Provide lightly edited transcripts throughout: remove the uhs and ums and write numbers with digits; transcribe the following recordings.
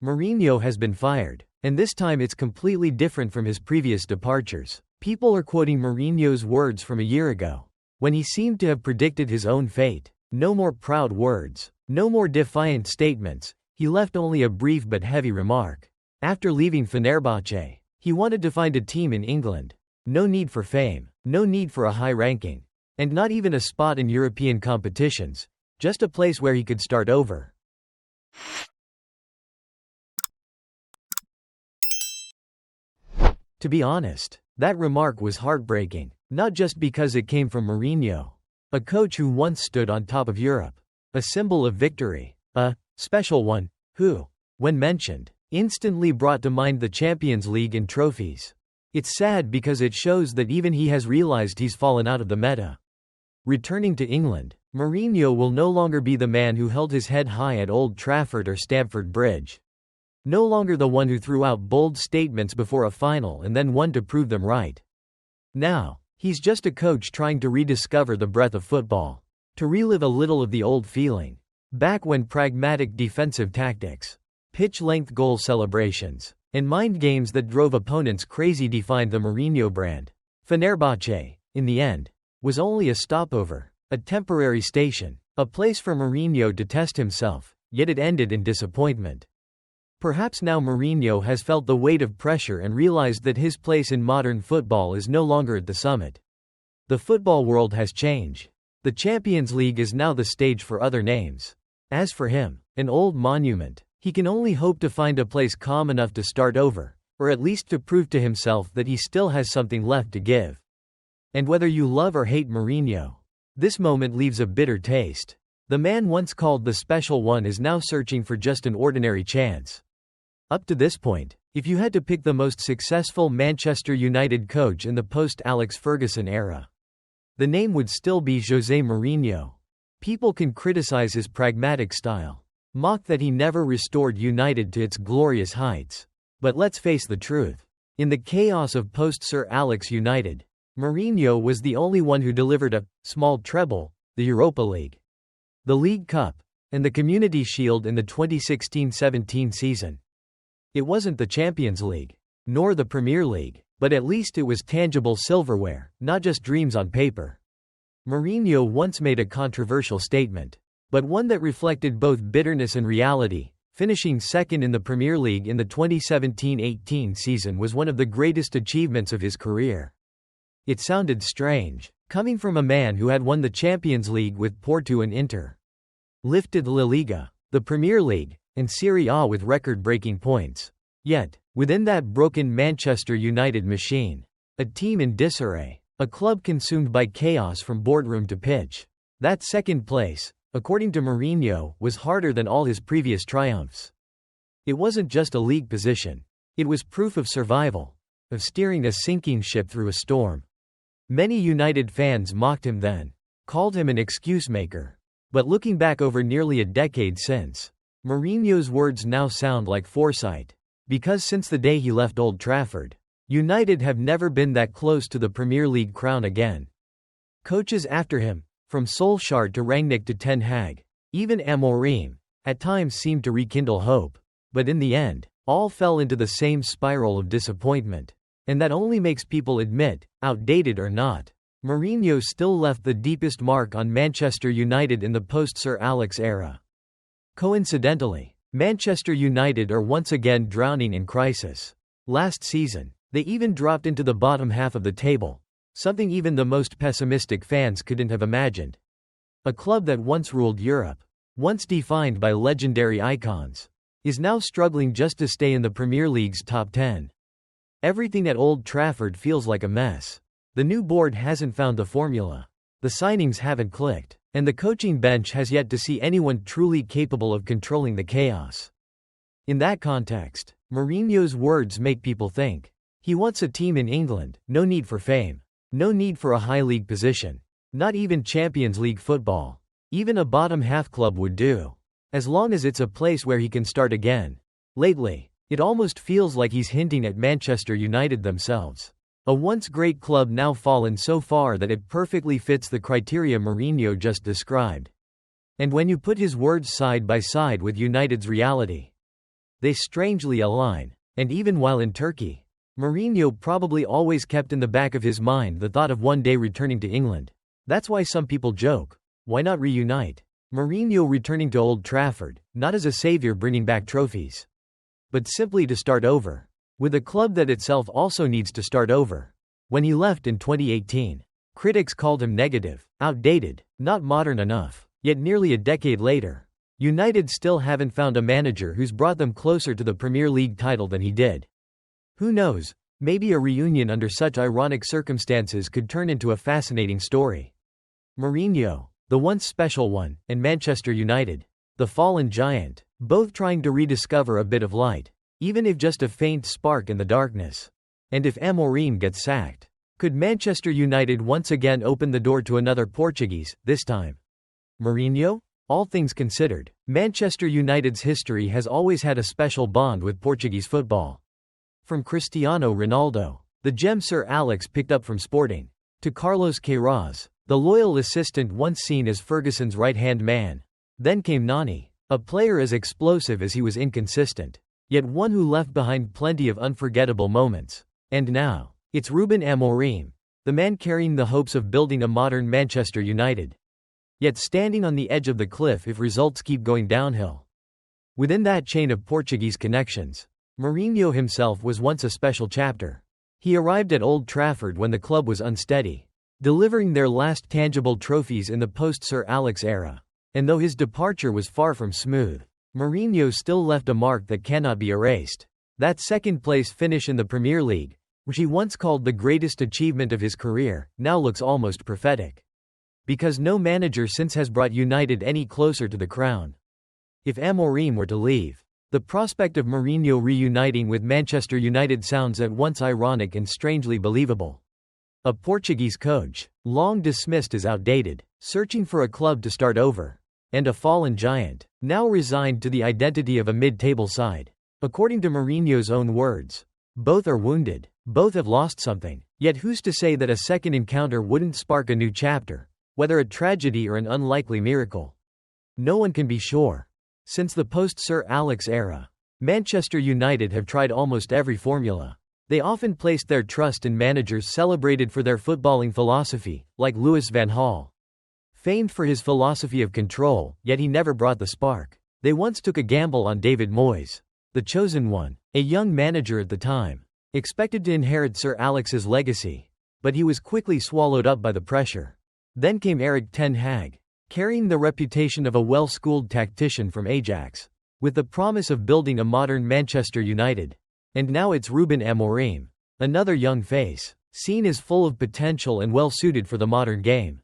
Mourinho has been fired, and this time it's completely different from his previous departures. People are quoting Mourinho's words from a year ago, when he seemed to have predicted his own fate. No more proud words, no more defiant statements. He left only a brief but heavy remark. After leaving Fenerbahce, he wanted to find a team in England. No need for fame, no need for a high ranking, and not even a spot in European competitions, just a place where he could start over. To be honest, that remark was heartbreaking, not just because it came from Mourinho, a coach who once stood on top of Europe, a symbol of victory, a special one, who, when mentioned, instantly brought to mind the Champions League and trophies. It's sad because it shows that even he has realized he's fallen out of the meta. Returning to England, Mourinho will no longer be the man who held his head high at Old Trafford or Stamford Bridge. No longer the one who threw out bold statements before a final and then won to prove them right. Now, he's just a coach trying to rediscover the breath of football, to relive a little of the old feeling, back when pragmatic defensive tactics, pitch-length goal celebrations, and mind games that drove opponents crazy defined the Mourinho brand. Fenerbahce, in the end, was only a stopover, a temporary station, a place for Mourinho to test himself, yet it ended in disappointment. Perhaps now Mourinho has felt the weight of pressure and realized that his place in modern football is no longer at the summit. The football world has changed. The Champions League is now the stage for other names. As for him, an old monument, he can only hope to find a place calm enough to start over, or at least to prove to himself that he still has something left to give. And whether you love or hate Mourinho, this moment leaves a bitter taste. The man once called the special one is now searching for just an ordinary chance. Up to this point, if you had to pick the most successful Manchester United coach in the post-Alex Ferguson era, the name would still be José Mourinho. People can criticize his pragmatic style, mock that he never restored United to its glorious heights. But let's face the truth. In the chaos of post-Sir Alex United, Mourinho was the only one who delivered a small treble, the Europa League, the League Cup, and the Community Shield in the 2016-17 season. It wasn't the Champions League, nor the Premier League, but at least it was tangible silverware, not just dreams on paper. Mourinho once made a controversial statement, but one that reflected both bitterness and reality. Finishing second in the Premier League in the 2017-18 season was one of the greatest achievements of his career. It sounded strange, coming from a man who had won the Champions League with Porto and Inter, lifted La Liga, the Premier League, and Serie A with record-breaking points. Yet, within that broken Manchester United machine, a team in disarray, a club consumed by chaos from boardroom to pitch, that second place, according to Mourinho, was harder than all his previous triumphs. It wasn't just a league position. It was proof of survival, of steering a sinking ship through a storm. Many United fans mocked him then, called him an excuse maker. But looking back over nearly a decade since, Mourinho's words now sound like foresight. Because since the day he left Old Trafford, United have never been that close to the Premier League crown again. Coaches after him, from Solskjaer to Rangnick to Ten Hag, even Amorim, at times seemed to rekindle hope. But in the end, all fell into the same spiral of disappointment. And that only makes people admit, outdated or not, Mourinho still left the deepest mark on Manchester United in the post-Sir Alex era. Coincidentally, Manchester United are once again drowning in crisis. Last season, they even dropped into the bottom half of the table, something even the most pessimistic fans couldn't have imagined. A club that once ruled Europe, once defined by legendary icons, is now struggling just to stay in the Premier League's top 10. Everything at Old Trafford feels like a mess. The new board hasn't found the formula. The signings haven't clicked. And the coaching bench has yet to see anyone truly capable of controlling the chaos. In that context, Mourinho's words make people think. He wants a team in England, no need for fame. No need for a high league position. Not even Champions League football. Even a bottom-half club would do. As long as it's a place where he can start again. Lately, it almost feels like he's hinting at Manchester United themselves. A once great club now fallen so far that it perfectly fits the criteria Mourinho just described. And when you put his words side by side with United's reality, They strangely align. And even while in Turkey, Mourinho probably always kept in the back of his mind the thought of one day returning to England. That's why some people joke, why not reunite? Mourinho returning to Old Trafford, not as a savior bringing back trophies, but simply to start over, with a club that itself also needs to start over. When he left in 2018, critics called him negative, outdated, not modern enough. Yet nearly a decade later, United still haven't found a manager who's brought them closer to the Premier League title than he did. Who knows, maybe a reunion under such ironic circumstances could turn into a fascinating story. Mourinho, the once special one, and Manchester United, the fallen giant, both trying to rediscover a bit of light, even if just a faint spark in the darkness. And if Amorim gets sacked, could Manchester United once again open the door to another Portuguese, this time Mourinho? All things considered, Manchester United's history has always had a special bond with Portuguese football. From Cristiano Ronaldo, the gem Sir Alex picked up from Sporting, to Carlos Queiroz, the loyal assistant once seen as Ferguson's right-hand man. Then came Nani, a player as explosive as he was inconsistent, yet one who left behind plenty of unforgettable moments. And now, it's Ruben Amorim, the man carrying the hopes of building a modern Manchester United, yet standing on the edge of the cliff if results keep going downhill. Within that chain of Portuguese connections, Mourinho himself was once a special chapter. He arrived at Old Trafford when the club was unsteady, delivering their last tangible trophies in the post-Sir Alex era. And though his departure was far from smooth, Mourinho still left a mark that cannot be erased. That second-place finish in the Premier League, which he once called the greatest achievement of his career, now looks almost prophetic. Because no manager since has brought United any closer to the crown. If Amorim were to leave, the prospect of Mourinho reuniting with Manchester United sounds at once ironic and strangely believable. A Portuguese coach, long dismissed as outdated, searching for a club to start over, and a fallen giant, now resigned to the identity of a mid-table side. According to Mourinho's own words, both are wounded, both have lost something, yet who's to say that a second encounter wouldn't spark a new chapter? Whether a tragedy or an unlikely miracle, no one can be sure. Since the post-Sir Alex era, Manchester United have tried almost every formula. They often placed their trust in managers celebrated for their footballing philosophy, like Louis van Gaal, famed for his philosophy of control, yet he never brought the spark. They once took a gamble on David Moyes, the chosen one, a young manager at the time, expected to inherit Sir Alex's legacy, but he was quickly swallowed up by the pressure. Then came Erik ten Hag, carrying the reputation of a well-schooled tactician from Ajax, with the promise of building a modern Manchester United. And now it's Ruben Amorim, another young face, seen as full of potential and well-suited for the modern game.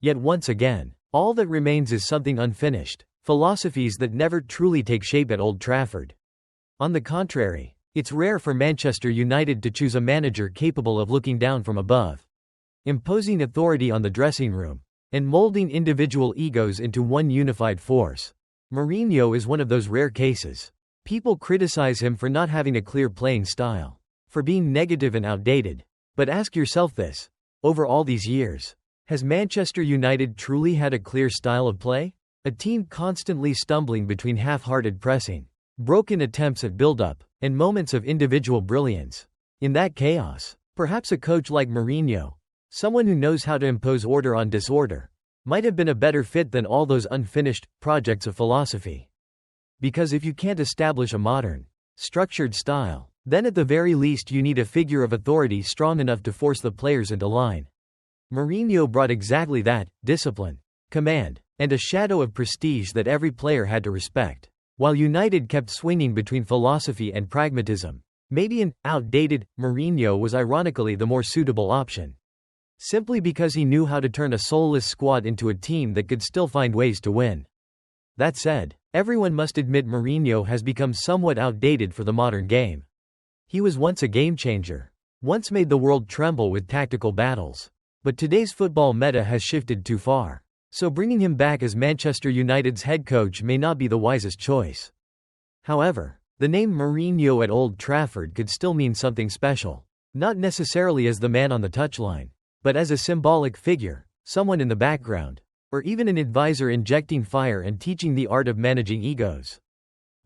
Yet once again, all that remains is something unfinished, philosophies that never truly take shape at Old Trafford. On the contrary, it's rare for Manchester United to choose a manager capable of looking down from above, imposing authority on the dressing room, and molding individual egos into one unified force. Mourinho is one of those rare cases. People criticize him for not having a clear playing style, for being negative and outdated. But ask yourself this: over all these years, has Manchester United truly had a clear style of play? A team constantly stumbling between half-hearted pressing, broken attempts at build-up, and moments of individual brilliance. In that chaos, perhaps a coach like Mourinho, someone who knows how to impose order on disorder, might have been a better fit than all those unfinished projects of philosophy. Because if you can't establish a modern, structured style, then at the very least you need a figure of authority strong enough to force the players into line. Mourinho brought exactly that: discipline, command, and a shadow of prestige that every player had to respect. While United kept swinging between philosophy and pragmatism, maybe an outdated Mourinho was ironically the more suitable option. Simply because he knew how to turn a soulless squad into a team that could still find ways to win. That said, everyone must admit Mourinho has become somewhat outdated for the modern game. He was once a game changer, once made the world tremble with tactical battles. But today's football meta has shifted too far. So bringing him back as Manchester United's head coach may not be the wisest choice. However, the name Mourinho at Old Trafford could still mean something special. Not necessarily as the man on the touchline, but as a symbolic figure, someone in the background, or even an advisor injecting fire and teaching the art of managing egos.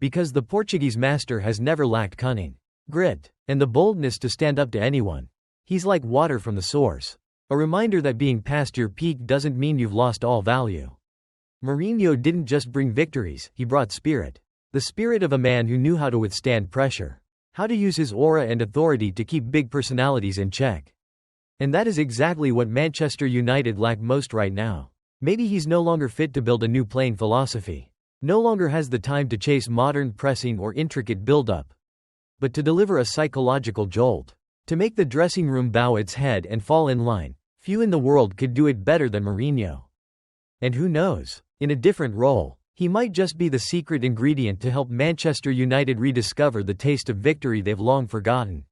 Because the Portuguese master has never lacked cunning, grit, and the boldness to stand up to anyone. He's like water from the source. A reminder that being past your peak doesn't mean you've lost all value. Mourinho didn't just bring victories, he brought spirit. The spirit of a man who knew how to withstand pressure. How to use his aura and authority to keep big personalities in check. And that is exactly what Manchester United lack most right now. Maybe he's no longer fit to build a new playing philosophy. No longer has the time to chase modern pressing or intricate build-up. But to deliver a psychological jolt. To make the dressing room bow its head and fall in line. Few in the world could do it better than Mourinho. And who knows? In a different role, he might just be the secret ingredient to help Manchester United rediscover the taste of victory they've long forgotten.